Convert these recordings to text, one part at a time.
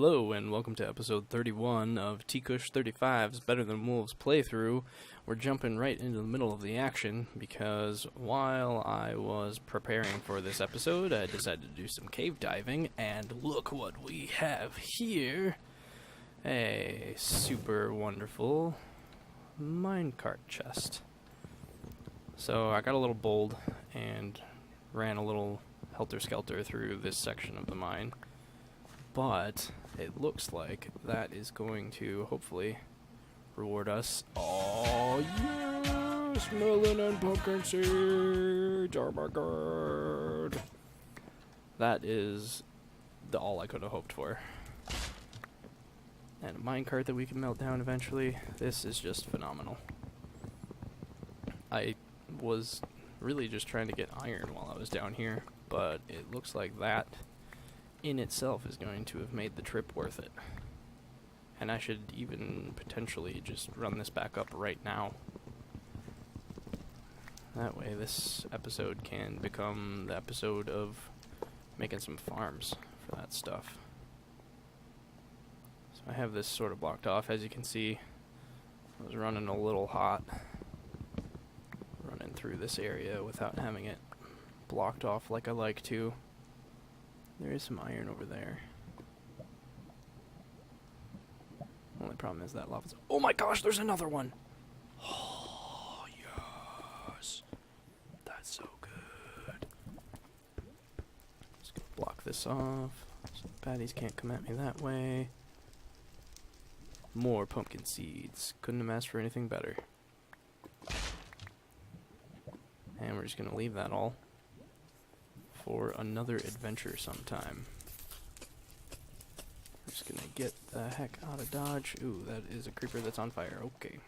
Hello and welcome to episode 31 of T-Kush 35's Better Than Wolves playthrough. We're jumping right into the middle of the action because while I was preparing for this episode, I decided to do some cave diving, and look what we have here. A super wonderful minecart chest. So I got a little bold and ran a little helter-skelter through this section of the mine. But it looks like that is going to hopefully reward us. Oh yes! Melon and pumpkin seeds! Oh my god! That is all I could have hoped for. And a minecart that we can melt down eventually. This is just phenomenal. I was really just trying to get iron while I was down here, but it looks like that in itself is going to have made the trip worth it. And I should even potentially just run this back up right now. That way this episode can become the episode of making some farms for that stuff. So I have this sort of blocked off. As you can see, I was running a little hot. Running through this area without having it blocked off like I like to. There is some iron over there. Only problem is that lava's... Oh my gosh, there's another one! Oh, yes! That's so good. Just gonna block this off so baddies can't come at me that way. More pumpkin seeds. Couldn't have asked for anything better. And we're just gonna leave that all for another adventure sometime. I'm just gonna get the heck out of dodge. Ooh, that is a creeper that's on fire. Okay.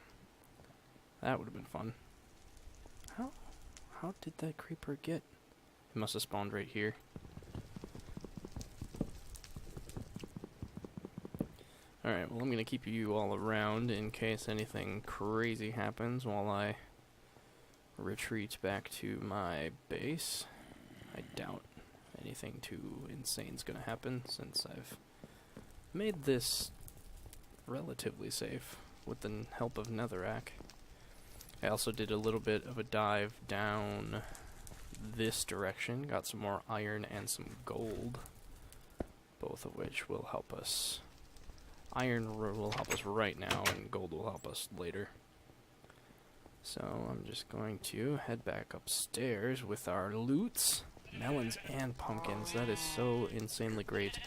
That would have been fun. How did that creeper get? It must have spawned right here. Alright, well I'm gonna keep you all around in case anything crazy happens while I retreat back to my base. I doubt anything too insane is going to happen since I've made this relatively safe with the help of netherrack. I also did a little bit of a dive down this direction, got some more iron and some gold, both of which will help us. Iron will help us right now and gold will help us later. So I'm just going to head back upstairs with our loots. Melons and pumpkins, that is so insanely great.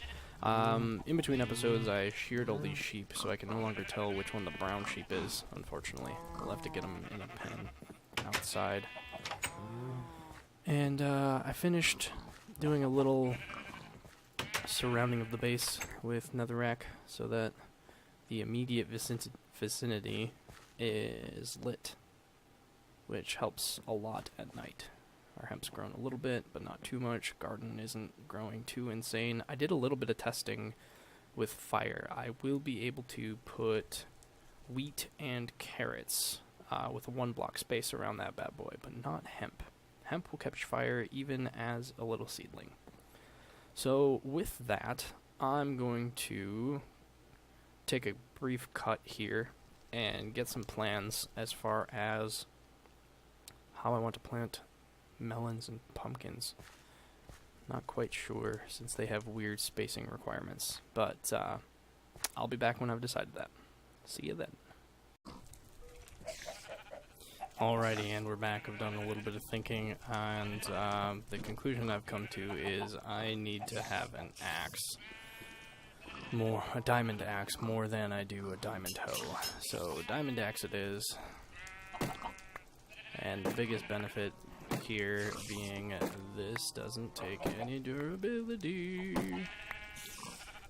In between episodes I sheared all these sheep, so I can no longer tell which one the brown sheep is, unfortunately. I'll have to get them in a pen outside. And I finished doing a little surrounding of the base with netherrack so that the immediate vicinity is lit, which helps a lot at night. Our hemp's grown a little bit, but not too much. Garden isn't growing too insane. I did a little bit of testing with fire. I will be able to put wheat and carrots with a 1 block space around that bad boy, but not hemp. Hemp will catch fire even as a little seedling. So with that, I'm going to take a brief cut here and get some plans as far as how I want to plant melons and pumpkins. Not quite sure since they have weird spacing requirements, but I'll be back when I've decided that. See you then. Alrighty, and we're back. I've done a little bit of thinking, and the conclusion I've come to is I need to have an axe. A diamond axe more than I do a diamond hoe. So diamond axe it is. And the biggest benefit here being this doesn't take any durability.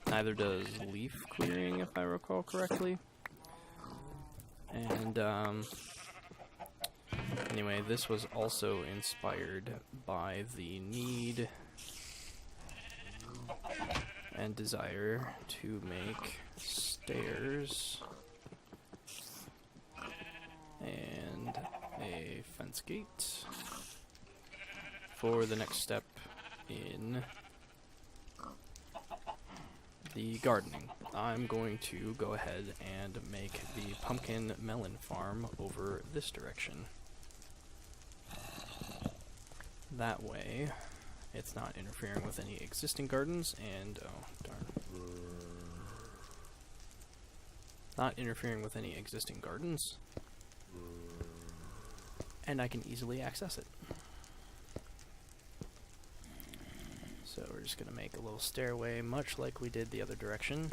Neither does leaf clearing, if I recall correctly. And anyway, this was also inspired by the need and desire to make stairs and a fence gate for the next step in the gardening. I'm going to go ahead and make the pumpkin melon farm over this direction. That way, it's not interfering with any existing gardens, and, oh, darn. Not interfering with any existing gardens, and I can easily access it. So we're just going to make a little stairway, much like we did the other direction,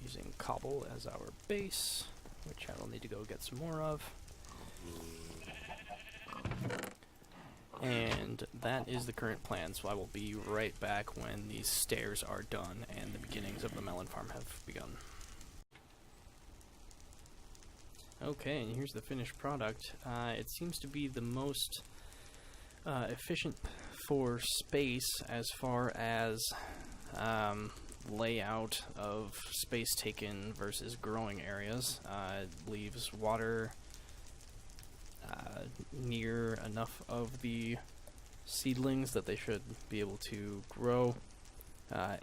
using cobble as our base, which I will need to go get some more of. And that is the current plan, so I will be right back when these stairs are done and the beginnings of the melon farm have begun. Okay, and here's the finished product. It seems to be the most efficient for space as far as layout of space taken versus growing areas. It leaves water near enough of the seedlings that they should be able to grow.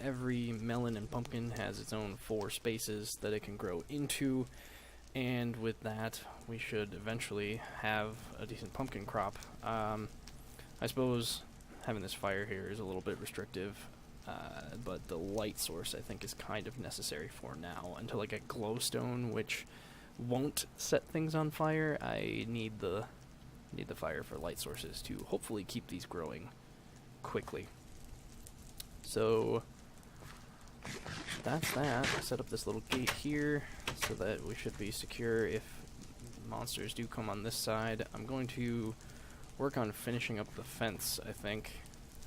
Every melon and pumpkin has its own 4 spaces that it can grow into, and with that we should eventually have a decent pumpkin crop. I suppose having this fire here is a little bit restrictive, but the light source I think is kind of necessary for now. Until I get glowstone, which won't set things on fire, I need the fire for light sources to hopefully keep these growing quickly. So that's that. I set up this little gate here so that we should be secure if monsters do come on this side. I'm going to work on finishing up the fence, I think,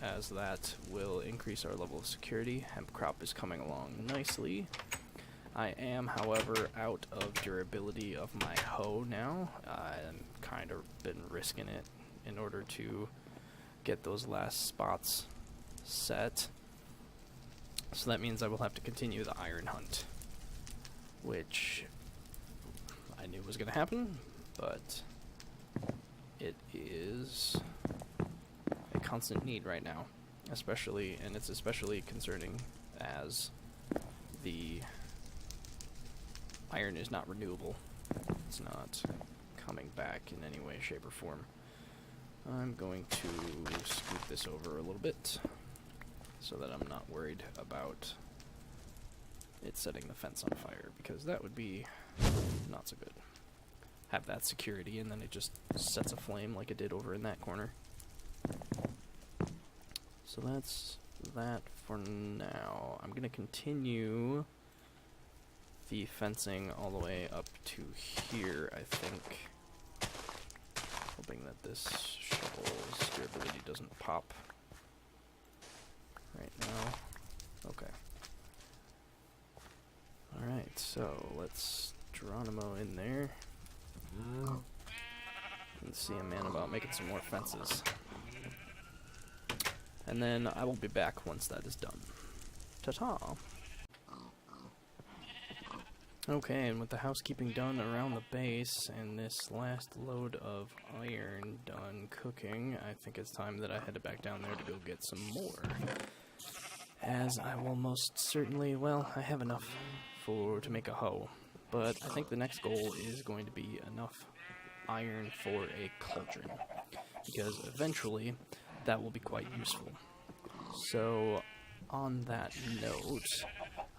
as that will increase our level of security. Hemp crop is coming along nicely. I am, however, out of durability of my hoe now. I'm kind of been risking it in order to get those last spots set. So that means I will have to continue the iron hunt, which I knew was going to happen, but it is a constant need right now, especially, and it's especially concerning as the iron is not renewable. It's not coming back in any way, shape, or form. I'm going to scoot this over a little bit so that I'm not worried about it setting the fence on fire, because that would be not so good. Have that security and then it just sets a flame like it did over in that corner. So that's that for now. I'm going to continue the fencing all the way up to here, I think. Hoping that this shovel's durability doesn't pop right now. Okay. Alright, so let's Geronimo in there. And see a man about making some more fences. And then I will be back once that is done. Ta-ta! Okay, and with the housekeeping done around the base and this last load of iron done cooking, I think it's time that I headed back down there to go get some more. As I will most certainly, well, I have enough to make a hoe, but I think the next goal is going to be enough iron for a cauldron, because eventually that will be quite useful. So, on that note,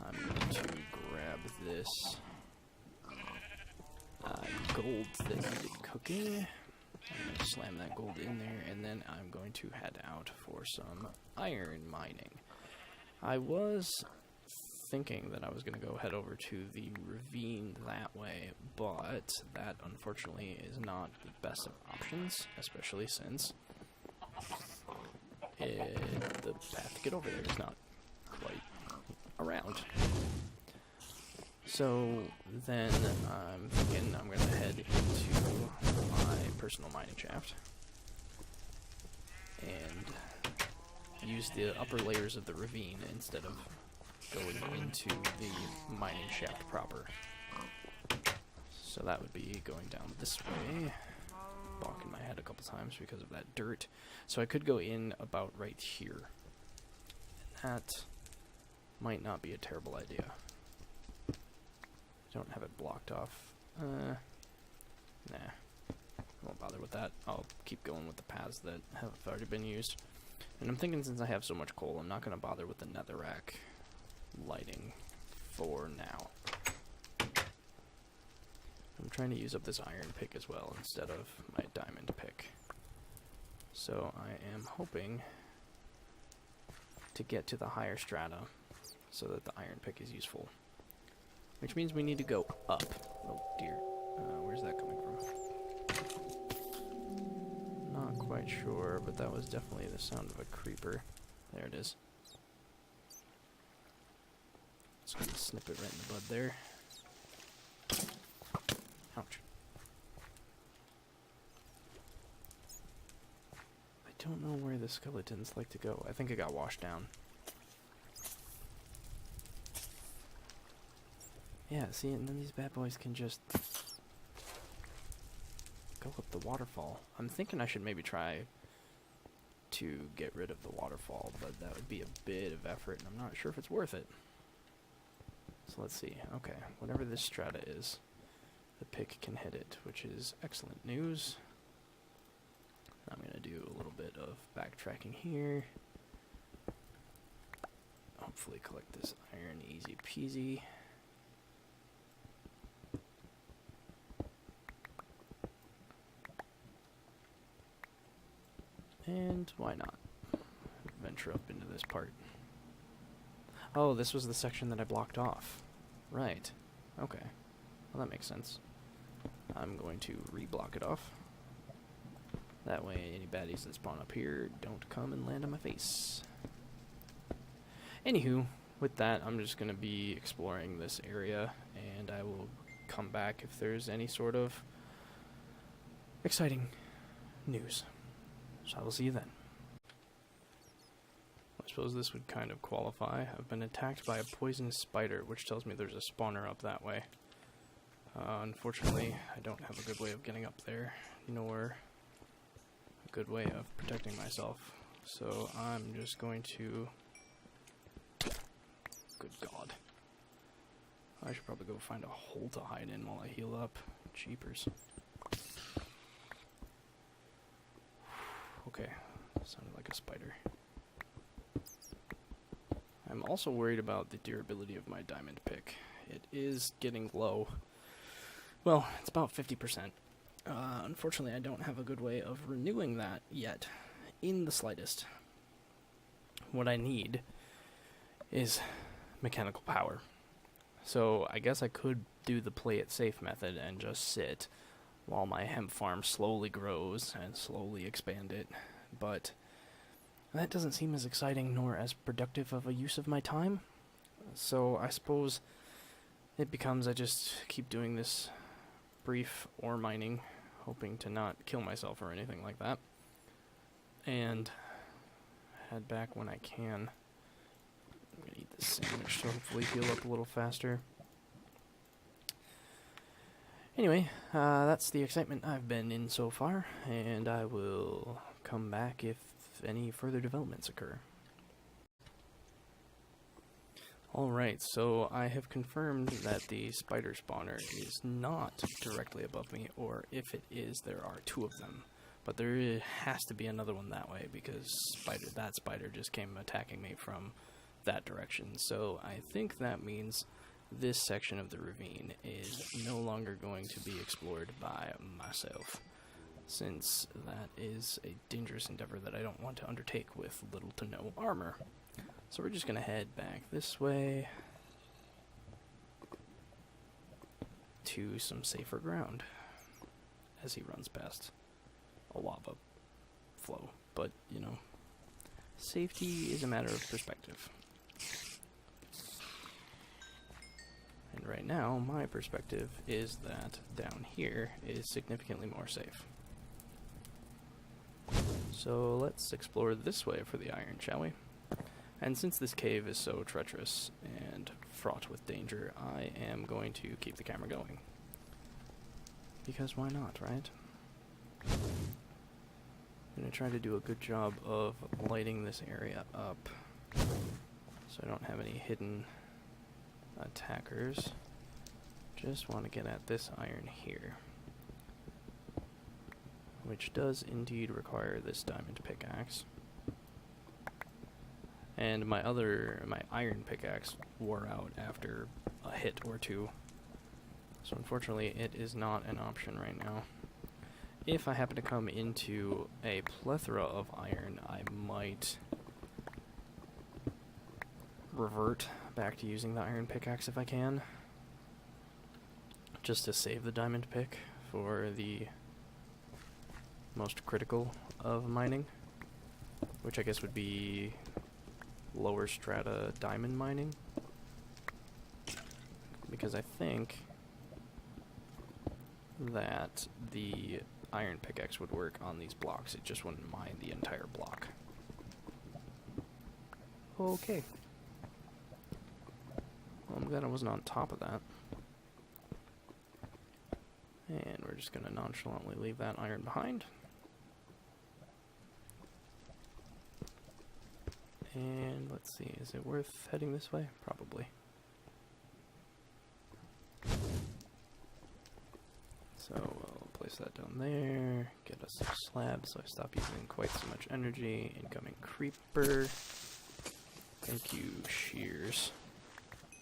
I'm going to grab this gold that needed cooking. I'm going to slam that gold in there, and then I'm going to head out for some iron mining. I was thinking that I was going to go head over to the ravine that way, but that unfortunately is not the best of options, especially since the path to get over there is not quite around. So then I'm thinking I'm going to head into my personal mining shaft and use the upper layers of the ravine instead of going into the mining shaft proper. So that would be going down this way, bonking my head a couple times because of that dirt. So I could go in about right here. that might not be a terrible idea. Don't have it blocked off. Nah. I won't bother with that. I'll keep going with the paths that have already been used. And I'm thinking since I have so much coal, I'm not going to bother with the netherrack lighting for now. I'm trying to use up this iron pick as well instead of my diamond pick. So I am hoping to get to the higher strata so that the iron pick is useful. Which means we need to go up. Oh dear. Where's that coming from? Not quite sure, but that was definitely the sound of a creeper. There it is. Just gonna snip it right in the bud there. Ouch. I don't know where the skeletons like to go. I think it got washed down. Yeah, see, and then these bad boys can just go up the waterfall. I'm thinking I should maybe try to get rid of the waterfall, but that would be a bit of effort, and I'm not sure if it's worth it. So let's see. Okay, whatever this strata is, the pick can hit it, which is excellent news. I'm going to do a little bit of backtracking here. Hopefully collect this iron easy peasy. And why not venture up into this part? Oh, this was the section that I blocked off. Right. Okay. Well, that makes sense. I'm going to re-block it off. That way any baddies that spawn up here don't come and land on my face. Anywho, with that, I'm just going to be exploring this area, and I will come back if there's any sort of exciting news. So I will see you then. I suppose this would kind of qualify. I've been attacked by a poisonous spider, which tells me there's a spawner up that way. Unfortunately, I don't have a good way of getting up there, nor a good way of protecting myself. So I'm just going to... Good God. I should probably go find a hole to hide in while I heal up. Jeepers. Okay, sounded like a spider. I'm also worried about the durability of my diamond pick. It is getting low. Well, it's about 50%. Unfortunately, I don't have a good way of renewing that yet, in the slightest. What I need is mechanical power. So I guess I could do the play it safe method and just sit while my hemp farm slowly grows and slowly expand it, but that doesn't seem as exciting nor as productive of a use of my time. So I suppose it becomes I just keep doing this brief ore mining, hoping to not kill myself or anything like that, and head back when I can. I'm gonna eat this sandwich to hopefully heal up a little faster. Anyway, that's the excitement I've been in so far, and I will come back if any further developments occur. Alright, so I have confirmed that the spider spawner is not directly above me, or if it is, there are two of them. But there has to be another one that way, because that spider just came attacking me from that direction. So I think that means this section of the ravine is no longer going to be explored by myself, since that is a dangerous endeavor that I don't want to undertake with little to no armor. So we're just going to head back this way to some safer ground as he runs past a lava flow. But, you know, safety is a matter of perspective. And right now, my perspective is that down here is significantly more safe. So let's explore this way for the iron, shall we? And since this cave is so treacherous and fraught with danger, I am going to keep the camera going. Because why not, right? I'm going to try to do a good job of lighting this area up. so I don't have any hidden attackers. Just want to get at this iron here, which does indeed require this diamond pickaxe. And my iron pickaxe wore out after a hit or two, so unfortunately it is not an option right now. If I happen to come into a plethora of iron, I might revert back to using the iron pickaxe if I can, just to save the diamond pick for the most critical of mining, which I guess would be lower strata diamond mining, because I think that the iron pickaxe would work on these blocks. It just wouldn't mine the entire block. Okay. Well, I'm glad I wasn't on top of that. And we're just going to nonchalantly leave that iron behind. And let's see, is it worth heading this way? Probably. So we'll place that down there, get us some slabs so I stop using quite so much energy. Incoming creeper. Thank you, shears.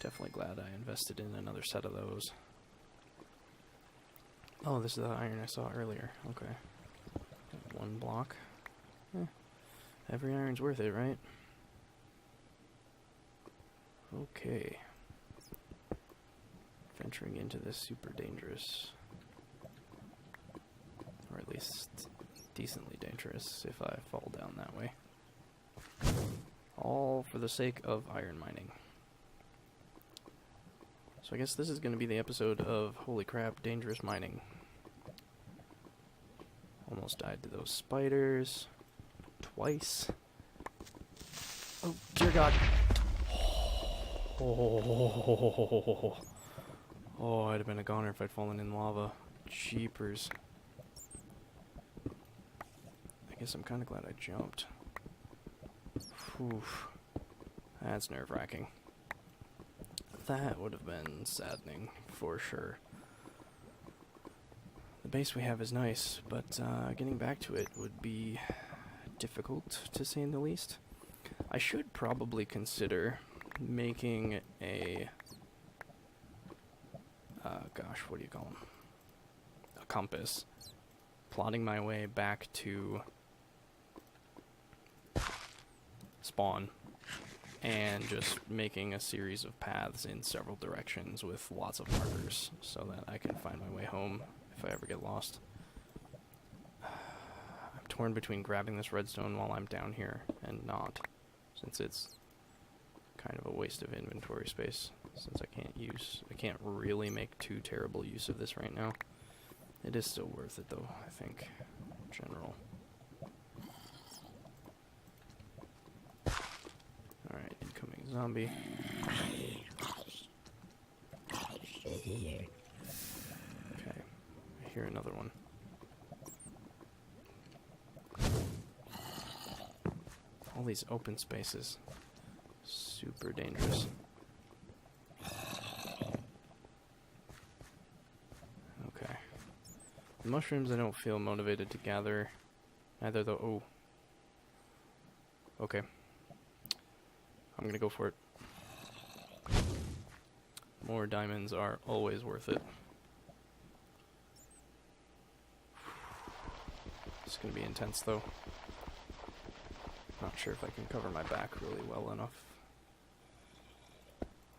Definitely glad I invested in another set of those. Oh, this is the iron I saw earlier. Okay. One block. Every iron's worth it, right? Okay. Venturing into this super dangerous, or at least decently dangerous if I fall down that way. All for the sake of iron mining. So I guess this is going to be the episode of holy crap, dangerous mining. Almost died to those spiders. Twice. Oh, dear God. Oh, I'd have been a goner if I'd fallen in lava. Jeepers. I guess I'm kind of glad I jumped. Oof. That's nerve-wracking. That would have been saddening, for sure. The base we have is nice, but getting back to it would be difficult, to say in the least. I should probably consider making a... gosh, what do you call them? A compass. Plotting my way back to spawn. And just making a series of paths in several directions with lots of markers so that I can find my way home if I ever get lost. I'm torn between grabbing this redstone while I'm down here and not, since it's kind of a waste of inventory space, since I can't really make too terrible use of this right now. It is still worth it though, I think, in general. Alright, incoming zombie. Okay, I hear another one. All these open spaces. Super dangerous. Okay. The mushrooms I don't feel motivated to gather. Neither though. Oh. Okay. I'm gonna go for it. More diamonds are always worth it. It's gonna be intense though. Not sure if I can cover my back really well enough.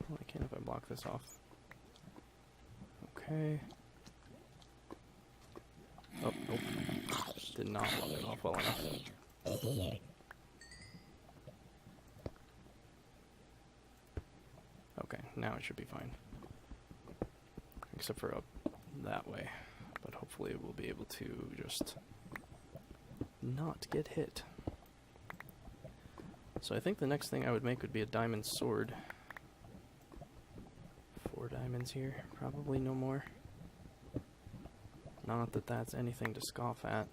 Well, I can if I block this off. Okay. Oh, nope. Did not block it off well enough. Okay, now it should be fine. Except for up that way. But hopefully we'll be able to just not get hit. So I think the next thing I would make would be a diamond sword. 4 diamonds here, probably no more. Not that that's anything to scoff at.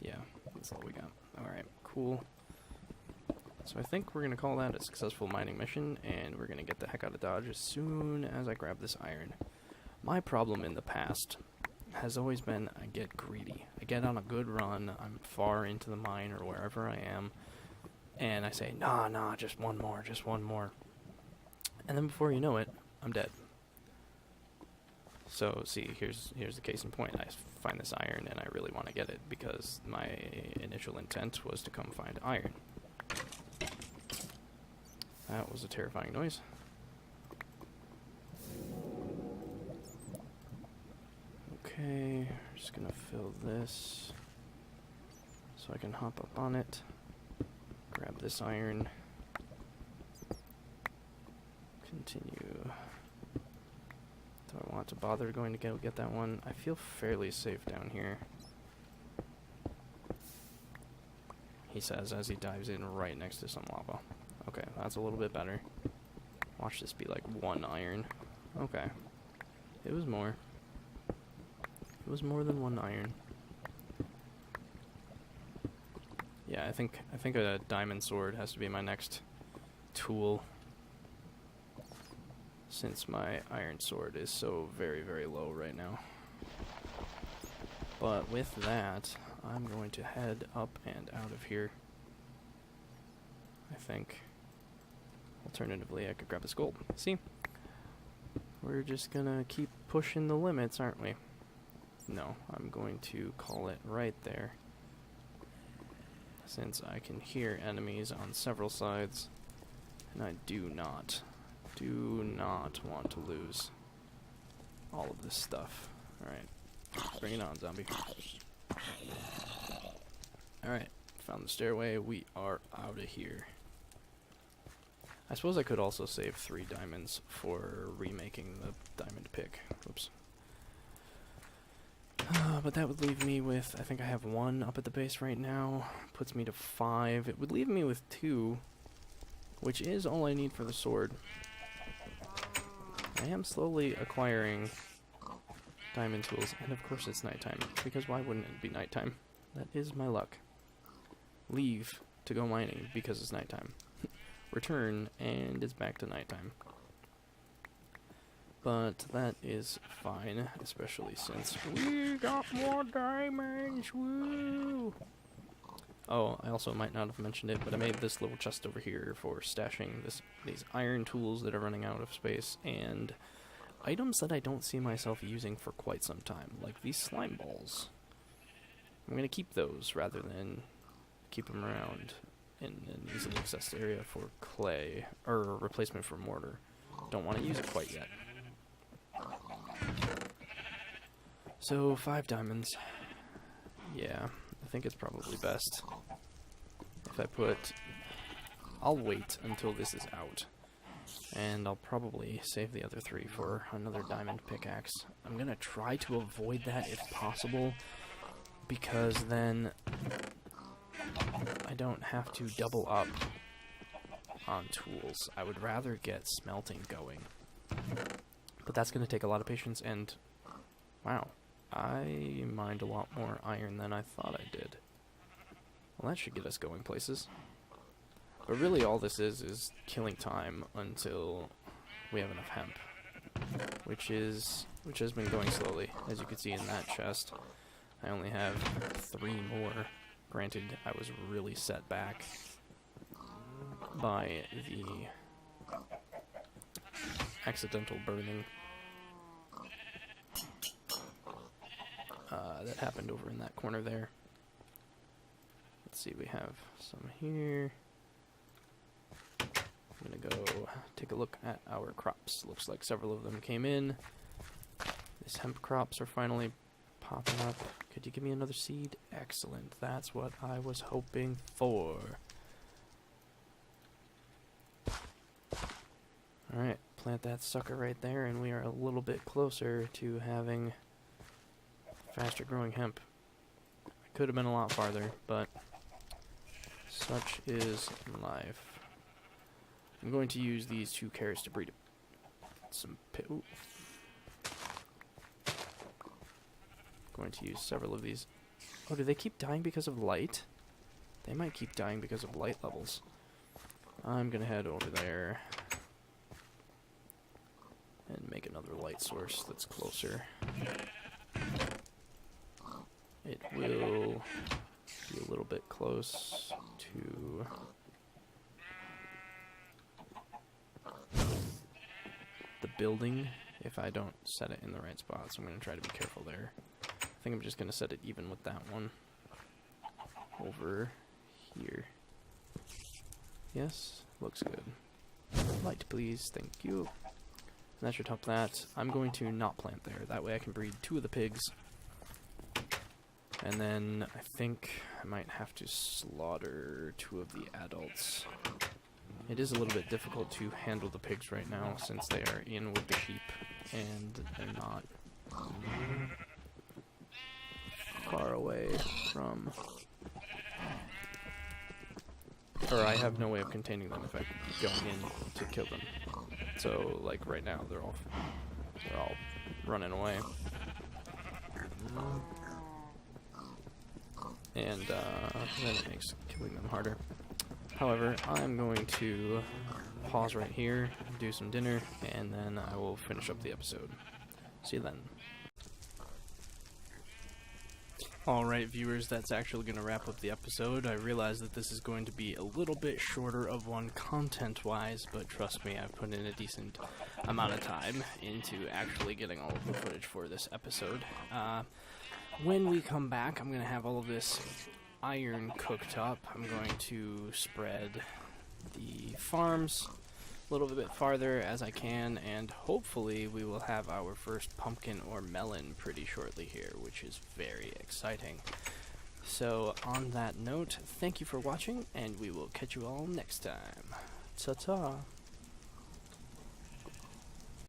Yeah, that's all we got. Alright, cool. So I think we're going to call that a successful mining mission, and we're going to get the heck out of Dodge as soon as I grab this iron. My problem in the past has always been I get greedy. I get on a good run, I'm far into the mine or wherever I am, and I say, nah, just one more. And then before you know it, I'm dead. So, see, here's the case in point. I find this iron, and I really want to get it, because my initial intent was to come find iron. That was a terrifying noise. Okay, just gonna fill this so I can hop up on it, grab this iron, continue. Do I want to bother going to go get that one? I feel fairly safe down here, he says as he dives in right next to some lava. Okay, that's a little bit better. Watch this be like 1 iron. Okay. It was more. It was more than 1 iron. Yeah, I think a diamond sword has to be my next tool, since my iron sword is so very, very low right now. But with that, I'm going to head up and out of here. I think. Alternatively, I could grab this gold. See? We're just gonna keep pushing the limits, aren't we? No, I'm going to call it right there, since I can hear enemies on several sides, and I do not want to lose all of this stuff. Alright, bring it on, zombie. Alright, found the stairway. We are out of here. I suppose I could also save 3 diamonds for remaking the diamond pick. Oops. But that would leave me with, I think I have 1 up at the base right now. Puts me to 5. It would leave me with 2, which is all I need for the sword. I am slowly acquiring diamond tools, and of course it's nighttime, because why wouldn't it be nighttime? That is my luck. Leave to go mining because it's nighttime. Return, and it's back to nighttime. But that is fine, especially since we got more diamonds, woo! Oh, I also might not have mentioned it, but I made this little chest over here for stashing these iron tools that are running out of space, and items that I don't see myself using for quite some time, like these slime balls. I'm going to keep those rather than keep them around in an easily accessed area for clay, or replacement for mortar. Don't want to use it quite yet. So, 5 diamonds. Yeah, I think it's probably best if I put... I'll wait until this is out, and I'll probably save the other 3 for another diamond pickaxe. I'm gonna try to avoid that if possible, because then I don't have to double up on tools. I would rather get smelting going, but that's gonna take a lot of patience, and wow, I mined a lot more iron than I thought I did. Well, that should get us going places. But really all this is killing time until we have enough hemp, which has been going slowly. As you can see in that chest, I only have 3 more. Granted, I was really set back by the accidental burning that happened over in that corner there. Let's see, we have some here. I'm gonna go take a look at our crops. Looks like several of them came in. These hemp crops are finally popping up. Could you give me another seed? Excellent. That's what I was hoping for. Alright, plant that sucker right there, and we are a little bit closer to having faster growing hemp. It could have been a lot farther, but such is life. I'm going to use these 2 carrots to breed some ooh. Going to use several of these. Oh, do they keep dying because of light? They might keep dying because of light levels. I'm gonna head over there and make another light source that's closer. It will be a little bit close to the building if I don't set it in the right spot, so I'm going to try to be careful there. I think I'm just going to set it even with that one over here. Yes, looks good. Light, please, thank you. And that should help that. I'm going to not plant there, that way I can breed 2 of the pigs. And then I think I might have to slaughter 2 of the adults. It is a little bit difficult to handle the pigs right now since they are in with the sheep and they're not far away from... Or I have no way of containing them if I go in to kill them. So, like, right now, they're all running away. And then it makes killing them harder. However, I'm going to pause right here, do some dinner, and then I will finish up the episode. See you then. Alright viewers, that's actually going to wrap up the episode. I realize that this is going to be a little bit shorter of one content-wise, but trust me, I've put in a decent amount of time into actually getting all of the footage for this episode. When we come back, I'm going to have all of this iron cooked up. I'm going to spread the farms a little bit farther as I can, and hopefully we will have our first pumpkin or melon pretty shortly here, which is very exciting. So on that note, thank you for watching, and we will catch you all next time. Ta-ta!